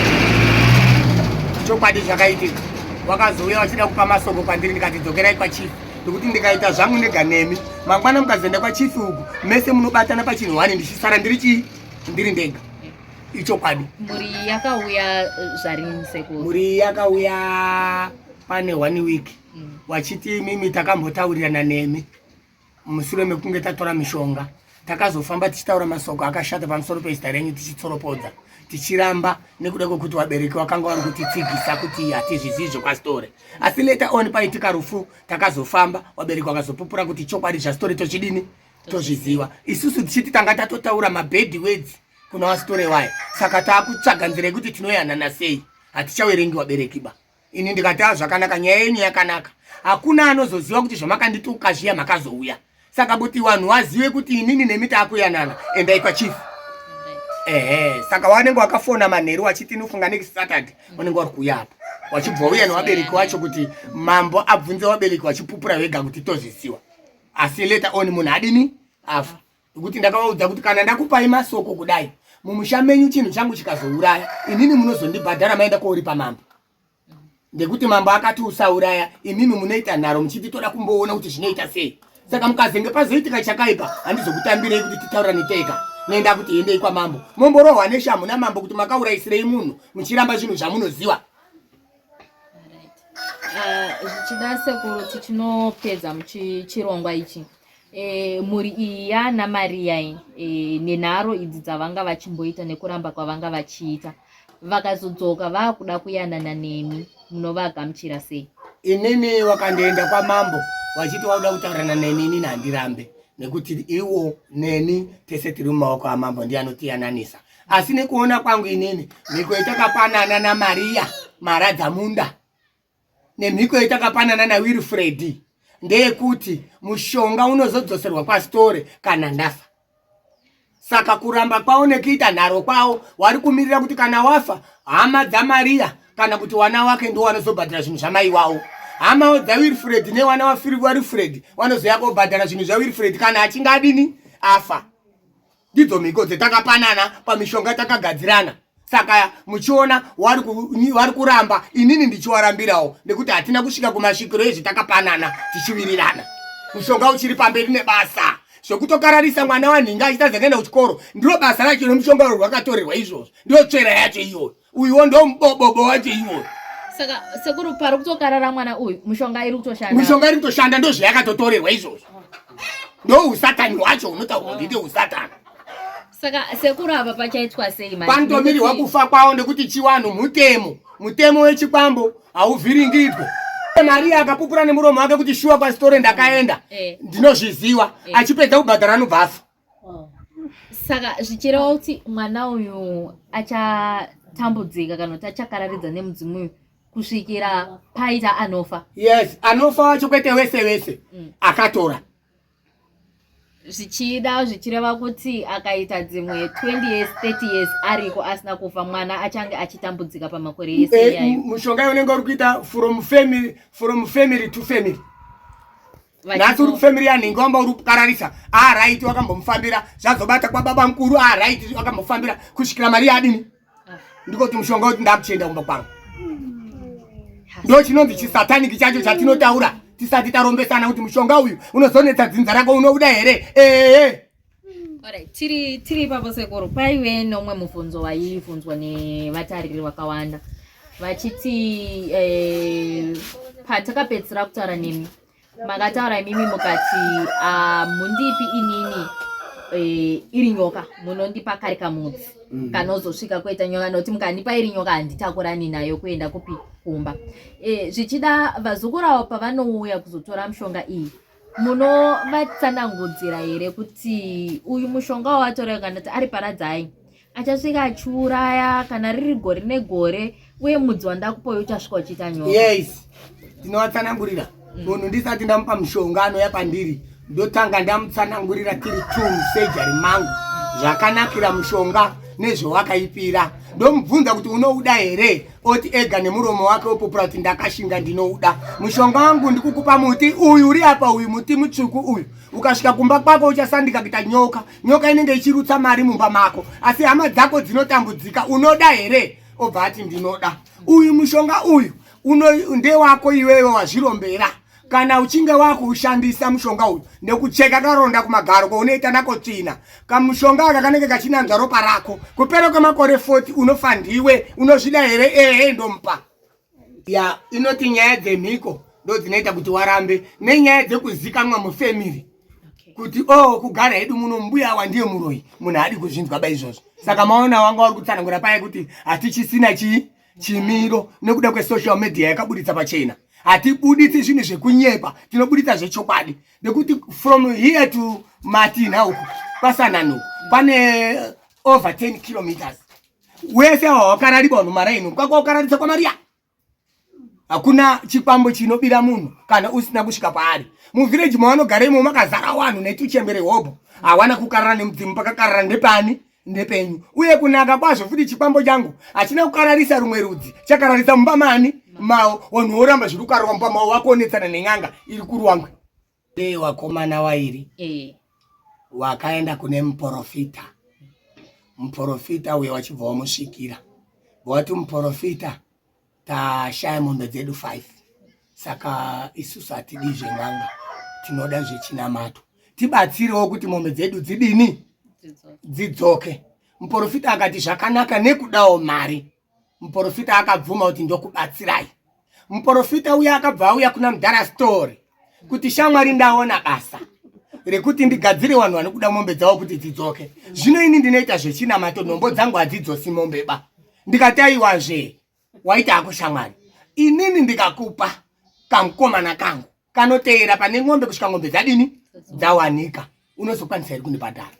Chokwadi zvakaitika, wakazouya wachida kupa masoko kwandiri, ndikatidzokerai kwachifu ndokuti ndikaita zvangu ndega nemi, mangwana mukazoenda kwachifu uku mese munobatana pachinhu 1 ndichisara ndiri ndega. Ichokwadi. Muri yakauya zvarini sekuru? Muri yakauya pane 1 week wachiti mimi takambotaurirana nemi mushure mekunge tatora mishonga, takazofamba tichitaura masoko akashata pamusoro pezita renyu tichitsoropodza tichiramba nekuda kwekuti vabereki vakanga vari kutitsigisa kuti hatizvizivi zvekwa-story. Asi later on paitika rufu takazofamba vabereki vakazopupura kuti chokwadi zva-story tochidini tozviziva. Isusu tichiti tanga tatotaura mabad words kuna wa-story wayo, saka taakutsvaga nzira yekuti tinoyanana sei, hatichawerengi vabereki ba. Ini ndikati zvakanaka, nyaya yenyu yakanaka, hakuna anozoziva kuti zvamakandituka zviya makazouya, saka kuti vanhu vazive kuti inini nemi taakuyanana endai kwachifu. Saka wanenge wakafona manheru wachiti inofunga next Saturday wanenge wari kuuya apa wachibva uya nevabereki wacho kuti mambo abvunze vabereki wachipupura vega kuti tozvisiwa. Asi later on munhu adini afa. Kuti ndakaudza kuti kana ndakupai masoko kudai mumusha menyu chinhu changu chikazouraya inini munozondibhadhara maenda kouripa mambo. Ndekuti mambo akati usauraya imimi munoita nharo muchiti toda kumboona kuti zvinoita sei. Saka mukazenge pazoitika chakaipa handizokutambirei kuti titaura neteka. Nenda kuti endei kwa mambo. Momborohwa neshamu namambo kuti makauraisirei munhu muchiramba chinhu zvamunoziva. Zvichida sekuru tichinopedza muchirongwa ichi. Muri iyi yana Maria nenharo idzi dzavanga vachimboita nekuramba kwavanga vachiita. Vakazodzoka vakuda kuyanana nemi munovagamuchira sei? Inini wakandienda kwa mambo wachiti wauda kutaurana neni handirambe. Nekuti iwo neni tese tiri mumaoko amambo ndiye anotiyananisa. Asi nekuona kwangu inini mhiko yatakapanana naMaria Maradzamunda nemhiko yatakapanana naWilfred ndeyekuti mushonga unozodzoserwa pasitore kana ndafa. Saka kuramba kwavo nekuita nharo kwavo wari kumirira kuti kana wafa hama dzaMaria kana kuti wana wake ndo wanozobhadhara zvinhu zvamai wavo. Hama dzaWilfred newana waWilfred wanozoya kobhadhara zvinhu zvaWilfred kana achinge adini afa. Ndidzo mhiko dzetakapanana pamishonga takagadzirana. Saka muchiona wari kuramba inini ndichiwarambirawo nekuti hatina kusvika kumasvikiro ezvetakapanana tichiwirirana. Mushonga uchiri pamberi nebasa zvokutokararisa mwana wanhinga achita zvakaenda kuchikoro ndiro basa racho nemushonga rwakatorerwa izvozvo ndiyo tsvera yacho iyoyo. Uyuwo ndo mubobobo wacho iyoyo. Saka sekuru pari kutokarara mwana uyu mushonga iri kutoshanda. Mushonga iri kutoshanda ndo zvayakatotorerwa izvozvo. Ndo usatani hwacho unotaura kuti ndiye usatani. Saka sekuru apa pachaitwa sei manje? Panotomirirwa kufa kwavo nekuti chiwanhu mutemo wechikwambo hauvhiringidzwe. Maria akapupura nemuromo wake kuti shuwa pasitore ndakaenda ndinozviziva achipedza kubhadhara anobva afa. Saka zvichireva kuti mwana uyu achatambudzika kana kuti achakararidza nemudzimu uyu kusvikira paita anofa. Yes, anofa wacho kwete wese akatora. Zvichireva kuti akaita dzimwe 20 years 30 years ariko asina kufa mwana achange achitambudzika pamakore yese iyayo. Mushonga unenge uri kuita from family to family. Nasi uri kufamily yanhingi wamba uri kukararisa right wakambomufambira zvazobata kwababa mukuru right wakambofambira kusvikira Maria adini. Ndiko kuti mushonga uti ndakuchienda kumba kwangu. Ndo chinonzi chisataniki chacho chatinotaura tisati tarombesana kuti mushonga uyu unozonetsa dzinza rako unouda here. Alright, tiri papo sekuru paive nomwe mubvunzo waibvunzwa nevatariri vakawanda vachiti patakapedzisira kutaura nemi makataura imimi mukati mundipi inini iri nyoka munondipa kari kamudzi kanozosvika kuita nyoka noti mukandipa iri nyoka handitakurani nayo kuenda kupi kumba. Zvichida vazukuru pavanouya kuzotora mushonga iyi munovatsanangudzira here kuti uyu mushonga wawatora kana kuti ari paradzai achasvika achiuraya kana riri gore negore uye mudzi wandakupoyo uchasvika uchiita nyoka? Yes, ndinovatsanangurira. Munhu ndisati ndamupa mushonga anouya pandiri ndotanga ndamutsanangurira tiri surgery mangu zvakanakira mushonga nezvawakaipira. Ndomubvunza kuti unouda here oti ega nemuromo wake wopupura kuti ndakashinga ndinouda. Mushonga wangu ndikukupa muti uyu uri apa uyu muti mutsvuku uyu. Ukasvika kumba kwako uchasandika kuita nyoka inenge ichirutsa mari mumba mako asi hama dzako dzinotambudzika unoda here? Obva ati ndinoda. Uyu mushonga uyu ndewako iwewe wazvirombera. Kana uchinge wakuushandisa mushonga uyu nekucheka karonda kumagaro kwaunoita nako tsvina kamushonga aka kanenge kachinanzva ropa rako kupera kwemakore 40 unofa ndiwe unozvida here? Ndomupa. Ya inoti nyaya dzemhiko ndo dzinoita kuti warambe nenyaya dzekuzikanwa mufamily kuti kugara hedu muno mbuya wandiye muroyi munhu hadi kuzvinzwa ba izvozvo. Saka maona wanga wari kutsanangura paye kuti hatichisina chimiro nekuda kwesocial media yakabuditsa pachena. Hatibuditsi zvinhu zvekunyepa tinobuditsa zvechokwadi nekuti from here to Martina uku kwasanano pane over 10 kilometers. Wese wakarariba vanhu maraini kwakwaukararitsa kwa Maria. Hakuna chikwambo chinobira munhu kana usina kusvika paari. Muvillage mavanogaremo makazara vanhu netuchembere hobo hawana kukarara nemudzimu pakakarara ndepani ndepenyu. Uye kunaka kwazvo futi chikwambo changu hachina kukararisa rumwe rudzi chakararisa mumba mani mao vanhu voramba zviri kukararwa mumba mao wakuonetsana nen'anga iri kurwangwe. Wakomana wairi wakaenda kune muprofita. Muprofita uyo wachibva wamusvikira. Vati muprofita tashaya mombe dzedu 5. Saka isusu hatidi zven'anga, tinoda zvechinamato. Tibatsirewo kuti mombe dzedu dzidini? Dzidzoke. Muprofita akati zvakanaka nekudawo mari. Muprofita akabvuma kuti ndokubatsirai. Muprofita uya akabva auya kuna Mudhara Story kuti shamwari ndaona basa rekuti ndigadzire vanhu vanokuda mombe dzavo kuti dzidzoke. Zvino ini ndinoita zvechinamato, nhombo dzangu hadzidzosi mombe ba. Ndikati aiwazve waita ako shamwari, inini ndikakupa kamukomana kangu kanoteera pane ng'ombe kusvika ng'ombe dzadini dzawanika, unozokwanisa here kundibhadhara?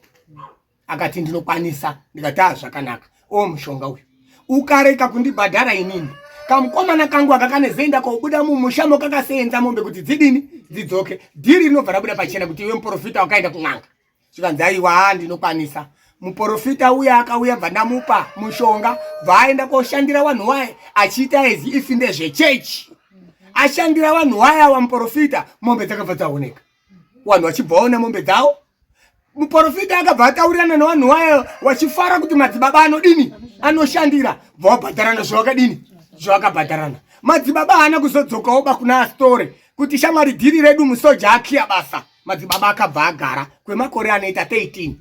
Akati ndinokwanisa. Ndikati zvakanaka. Mushonga uyu ukareka kundibhadhara inini, kamukomana kangu akakanezoenda kobuda mumushamo kakasenza mombe kuti dzidini dzidzoke, dhiri rinobva rabuda pachena kuti iwe muprofita wakaenda kun'anga. Zvikanzi aiwa ndinokwanisa. Muprofita uya akauya bva ndamupa mushonga, bvaenda koshandira vanhu waye achiita as if ndezvechechi. Ashandira vanhu waye wa muprofita, mombe dzakabva dzaoneka. Vanhu vachibvaona mombe dzavo. Muprofita akabva ataurirana nevanhu waye wachifara kuti madzibaba anodini anoshandira, bvawabhadharana zvawakadini zvawakabhadharana. Madzibaba haana kuzodzokawo bakuna Story kuti shamwari dhiri redu musoja akiya basa. Madzibaba akabva agara kwemakore anoita 13.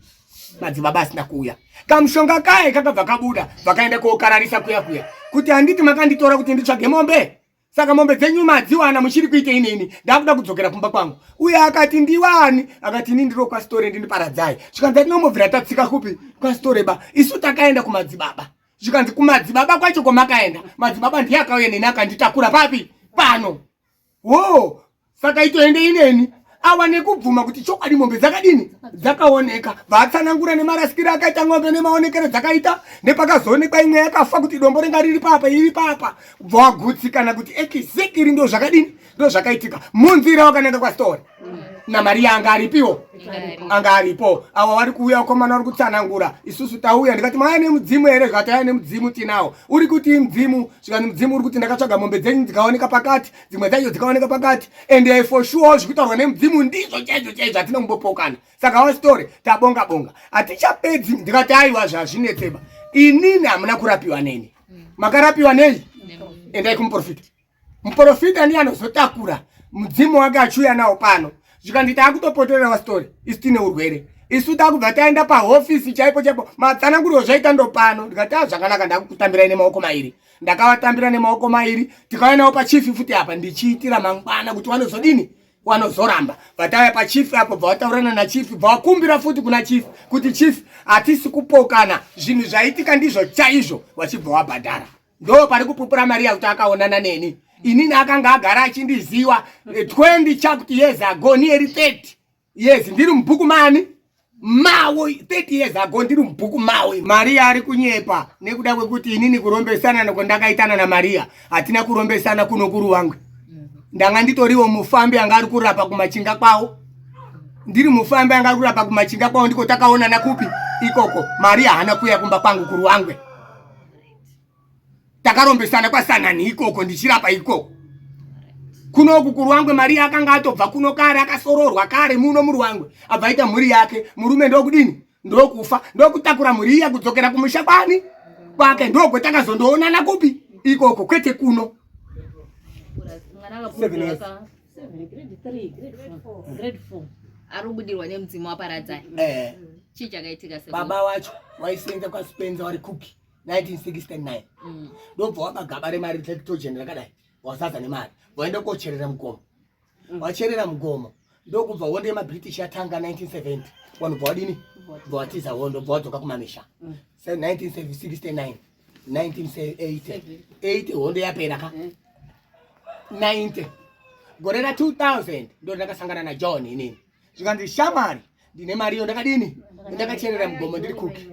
Madzibaba asina kuuya. Kamushonga kaye kakabva kabuda, vakaenda kokararisa kuya kuti handiti makanditora kuti nditsvage mombe. Saka mombe dzenyu madziwana muchiri kuita inini, ndakuda kudzokera kumba kwangu. Uya akati ndiwani? Akati ini ndiro kwa Story ndiniparadzai. Zvikanzi tinombobvira tatsika kupi kwa Story ba. Isu takaenda kumadzibaba. Zvikanzi kumadzibaba kwacho kwamakaenda, madzibaba ndiye akauya neni akanditakura papi pano. Saka itoende ineni awane kubvuma kuti chokwadi mombe dzakadini dzakaoneka. Vatsanangura nemarasikiro akaita ng'ombe nemaonekero dzakaita, nepakazoonekwa imwe yakafa kuti dombo renga riri papa. Bvawagutsikana kuti ekizekiri ndo zvakadini ndo zvakaitika. Munzira wakananga kwa Story na Maria anga aripo. Ava vari kuuya vakomana vari kutsanangura. Isusu tauya ndikati maya nemudzimu here? Zvikati aya nemudzimu tinawo. Uri kuti mudzimu? Zvikati mudzimu uri kuti ndakatsvaga mombe dzenyu dzikaoneka pakati, dzimwe dzacho dzikaoneka pakati, and for sure zvikutarwa nemudzimu ndizvo chaizvo hatina kumbopokana. Saka wa Story tabonga hatichapedzi. Ndikati aiwa zvazvinetseba, inini hamuna kurapiwa neni, makarapiwa nei? Endai kumuprofita. Muprofita ndiye anozotakura mudzimu wake achiuya nawo pano. Zvikandi takutopotorera wa Story, isu tine urwere. Isu takubva taenda pahofisi chaipo matsananguriro zvaita ndo pano. Ndikati zvakanaka, ndakutambira nemaoko mairi. Ndakavatambira nemaoko mairi, tikauya nawo pachifi futi apa ndichiitira mangwana kuti wanozodini wanozoramba. Vatauya pachifi apo, bvavataurana nachifi, bvavakumbira futi kuna chifi kuti chifi hatisi kupokana, zvinhu zvaitika ndizvo chaizvo, wachibva wabhadhara. Ndo pari kupupura Maria kuti akaonana neni. Inini akanga agara achindiziva 20 chakuti years ago, nearly 30 years ndiri mubhuku mani mawo, 30 years ago ndiri mubhuku mawe. Maria ari kunyepa nekuda kwekuti inini kurombesana nekwandakaitana na Maria hatina kurombesana kuno kuru wangu. Ndanga nditoriwo mufambi anga ari kurapa kumachinga kwawo. Ndiri mufambi anga ari kurapa kumachinga kwawo, ndiko takaonana kupi ikoko. Maria hana kuya kumba kwangu kuru wangu. Takarombesana kwa sanani ikoko ndichirapa ikoko. Kuno kukuru wangu Maria akanga atobva kuno kare, akasororwa kare muno muri wangu. Abvaita muri yake, murume ndokudini ndokufa, ndokutakura muri iya kudzokera kumusha kwake, ndoko takazondoonana kupi ikoko, kwete kuno. Grade 4 arubudirwa nemudzimu waparadzai. Chichakaitika se baba wacho waisenza kwa Spencer wari Cookie 1969. Ndobva wabagaba remari tektojeni rakadai, wasaza nemari, waenda kocherera mugomo. Wacherera mugomo ndokubva wonde maBritish atanga 1970. Wanhu wadini bwatiza wondo bwadzoka kumamisha. 1969 1980 hondo yapera ka 90 gorera 2000 ndo ndakasangana na John inini. Zvikanzi shamari ndine mari yo ndakadini ndakacherera mugomo ndiri Cookie.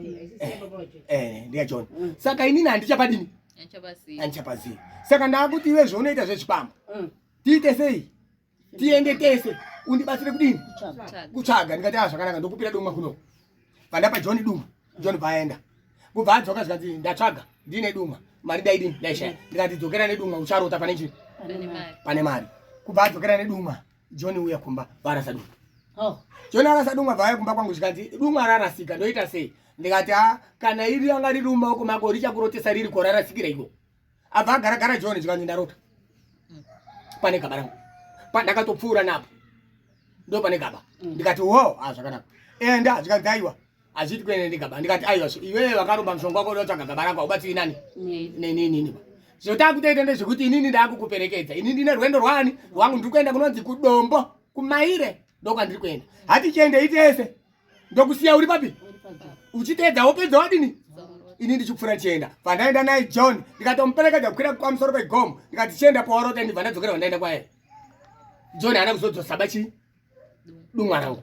Ndiya John. Saka inini handichapadini andichapazi. Saka ndakuti iwe zvonoita zvezvipamba tiite sei, tiende tese undibatsire kudini kutsvaga. Ndikati zvakanaka ndokupira dumwa kuno pandapa John dumwa. John paenda kubva adzoka zvikanzi ndatsvaga ndine dumwa, mari daidini daishaya. Ndikati dzokera nedumwa ucharota pane chii pane mari. Kubva adzokera nedumwa John uya kumba varasa dumwa. Joni akasadumwa bvaye kumba kwangu zvikanzi dumwa rarasika ndoita sei ndikati kana iri anga riri mumaoko mako richakurotesa riri korarasikira iko abva agara Joni zvikanzi ndarota pane gaba rangu pandakatopfuura napo ndo pane gaba ndikati wo zvakanaka enda zvikanzi aiwa azviti kuene ndigaba ndikati aiwa iwewe wakaromba mushonga wako ndotsvaga gaba rangu aubatsiri nani nini zvotakutoita ndezvekuti inini ndakukuperekedza ini ndine rwendo rwani rwangu ndiri kuenda kunonzi kudombo kumaire ndokwandiri kuenda hati chiende itese ndokusiya uri papi uchiteedza wopedza wadini ini ndichipfuura chienda pandaenda naye John ndikatomuperekedza kukwira pamusoro pegomo ndikati chienda pawarota ndibva ndadzokera vandaenda kwaye John haana kuzodzosaba chi dumwa rangu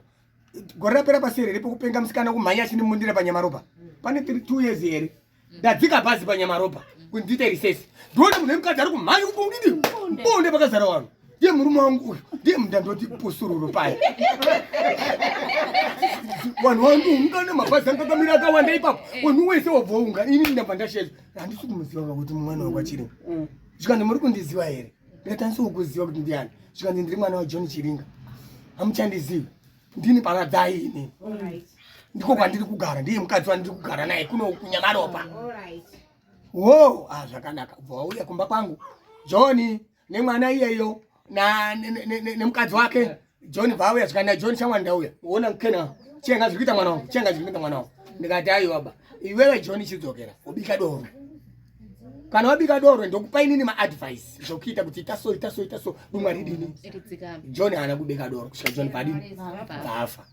gore rapera paseri ripo kupenga musikana kumhanya chinimundira panyamaropa pane 2 years here ndadzika bhazi panyamaropa kundite risesi ndione munhu mukadzi ari kumhanya kupundidi bonde pakazara vanhu ndiye murume wangu uyu ndiye mundandoti pusururu paya vanhu vandiunga nemabhazi angakamira akawanda ipapo vanhu wese wabvaunga ini ndabva ndashedzwa handisi kumuziva kuti mumwana wakwachiri zvikanzi muri kundiziva here ndikatanisawo kuziva kuti ndiani zvikanzi ndiri mwana waJohn Chiringa hamuchandizivi ndini paradai ini ndiko kwandiri kugara ndiye mukadzi wandiri kugara naye kuno kunyamaropa zvakanaka bva wauya kumba kwangu John nemwana iyeyo nemukadzi wake John bauya zvikana John chamwa ndauya uona mkena chenga zvikuita mwana wangu ndikati aiwa baba iwewe John chidzokera ubika doro kana wabika doro ndokupa inini maadvice zvokuita kuti itaso dumwa ridini John haana kubika doro kusvika John padini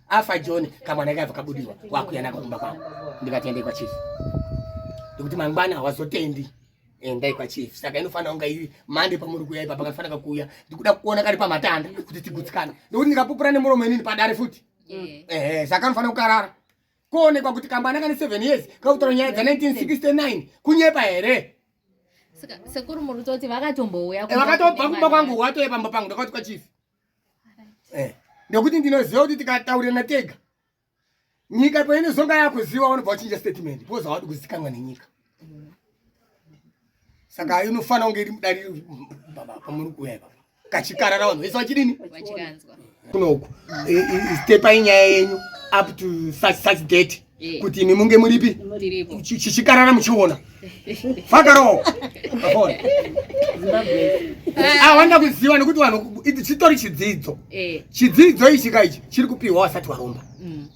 afa John kamwana kaiva kabudiwa wakuya nako kumba kwangu ndikati endei kwa chief ndikuti mangwana hawazotendi endai kwa chief saka inofanira kunga iri mande pamuri kuya ipa pakafanira kuuya ndikuda kuona kari pamatanda kuti tigutsikana ndikuti ndikapupura nemuromo inini padare futi saka anofanira kukarara kuonekwa kuti kambwana kane 7 years kautora nyaya dza 1969 kunyepa here sekuru muri toti vakatomboya vakatobva kumba kwangu watoya pamba pangu ndakati kwa chief ndekuti ndinoziva kuti tikataurirana tega nyika painozonga yakuziva unobva uchinja statement because hawadi kuzikanwa nenyika saka inofanira kunge iri mudariro pamuri kuya ipapa kachikarara vanhu vese vachidini kunoku stepai inyaya yenyu up to such date kuti imi munge muripi chichikarara muchiona fakarawo wanda kuziva nekuti vanhu chitori chidzidzo ichi kaichi chiri kupiwa wasati waromba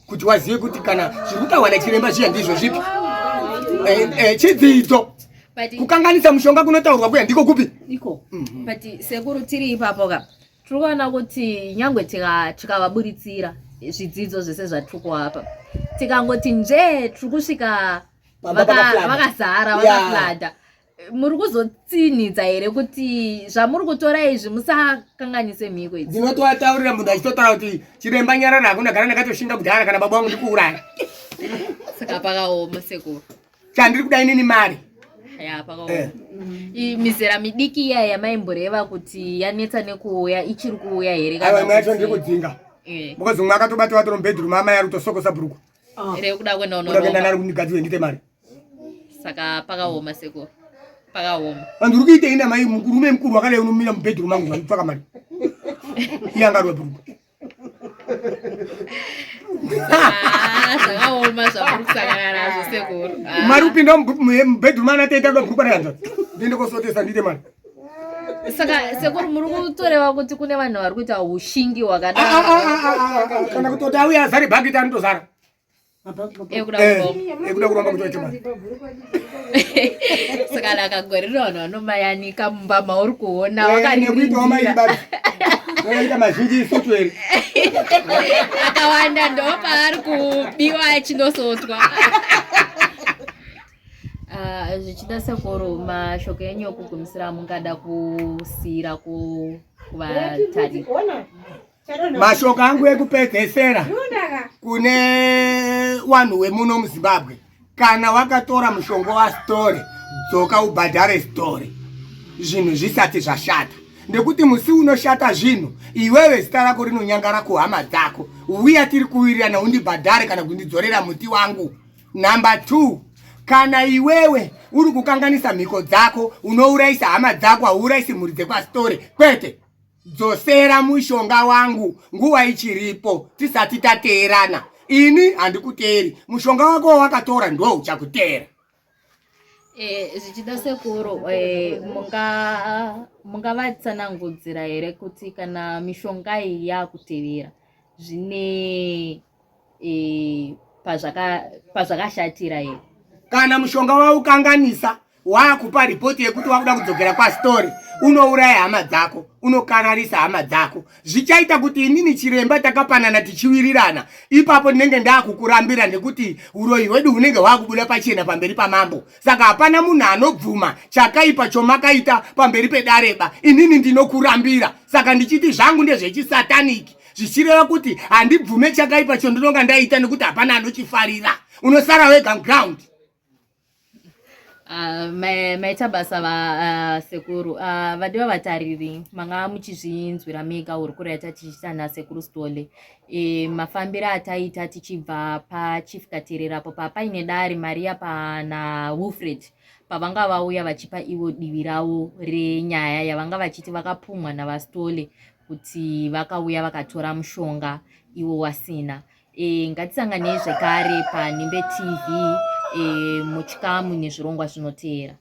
kuti wazive kuti kana zviri kutaurwa nachiremba zviya ndizvo zvipi chidzidzo kukanganisa mushonga kunotaurwa kuya ndiko kupi but sekuru tiri ipapo ka tiri kuona kuti nyangwe tikavaburitsira zvidzidzo zvese zvatukwa apa tikangoti nje tiri kusvika vakazara vakaflada muri kuzotsinhidza here kuti zvamuri kutora izvi musakanganise mhiko idzi ndinotoataurira munhu achitotaura kuti chiremba nyarara hakuna gara ndakatoshinga kudhara kana baba vangu ndikuuraya saka pakaoma sekuru chandiri kuda inini mari pakaoma mizera midiki iya yamaimboreva kuti yanetsa nekuuya ichiri kuuya here kana yacho ndiri kudzinga because umwe akatobata watoro mubedroom amai ari kutosokosa bhuruku here kuda kuenda unoenda nari kundigadzi ndite mari saka pakaoma sekuru pakaoma vanhu uri kuita ina mai murume mukuru wakadai unomira mubedroom mangu zvanditsvaka mari iye angarwe bhuruku zvakaoma zvamuri kusangana nazvo sekuru mari upinda mubedroom anatoitadwa bhuruku arayanza ndiende kosotesa ndite mari saka sekuru muri kutoreva kuti kune vanhu vari kuita ushingi hwakadai kana kutoti auya azare bhageti anotozara ekuda kuramba kutoita mari saka nakagorera vanhu vanomayanika mumba mauri kuona wakarikuitawo maibari oita mazhinji isutu here akawanda ndopaari kubiwa achinosotwa zvichida sekuru mashoko enyu okugumisira mungada kusiyira kuvatari mashoko angu ekupedzesera kune vanhu vemuno muZimbabwe kana wakatora mushonga wastori dzoka ubhadhare stori zvinhu zvisati zvashata ndekuti musi unoshata zvinhu iwewe zita rako rinonyangara kuhama dzako uya tiri kuwirirana undibhadhare kana kundidzorera muti wangu number 2 kana iwewe uri kukanganisa mhiko dzako unourayisa hama dzako hauraisi mhuri dzekwastori kwete dzosera mushonga wangu nguva ichiripo tisati tateerana. Ini handikuteeri, mushonga wako wakatora ndo uchakuteera. Zvichida sekuru, mungavatsanangudzira here kuti kana mishonga iyi yakutevera zvine pazvakashatira here? Kana mushonga waukanganisa wakupa ripoti yekuti wakuda kudzokera pastori, unouraya hama dzako, unokanarisa hama dzako, zvichaita kuti inini chiremba takapanana tichiwirirana. Ipapo ndinenge ndakukurambira nekuti uroyi hwedu hunenge hwakubuda pachena pamberi pamambo. Saka hapana munhu anobvuma chakaipa chomakaita pamberi pedareba. Inini ndinokurambira. Saka ndichiti zvangu ndezvechisataniki, zvichireva kuti handibvume chakaipa chondinonga ndaita nekuti hapana anochifarira. Unosara wega ground. Maita basa sekuru, vadiwa vatariri manga muchizvinzwira mega uri kureta tichitana sekuru Stole. Mafambira ataita tichibva pachief katererapo paine Dari Maria pana Wilfred pavanga vauya vachipa ivo divi ravo renyaya yavanga vachiti vakapumwa navaStole kuti vakauya vakatora mushonga ivo wasina. Ngatisanganei zvekare paNimbe TV muchikamu nezvirongwa zvinoteera.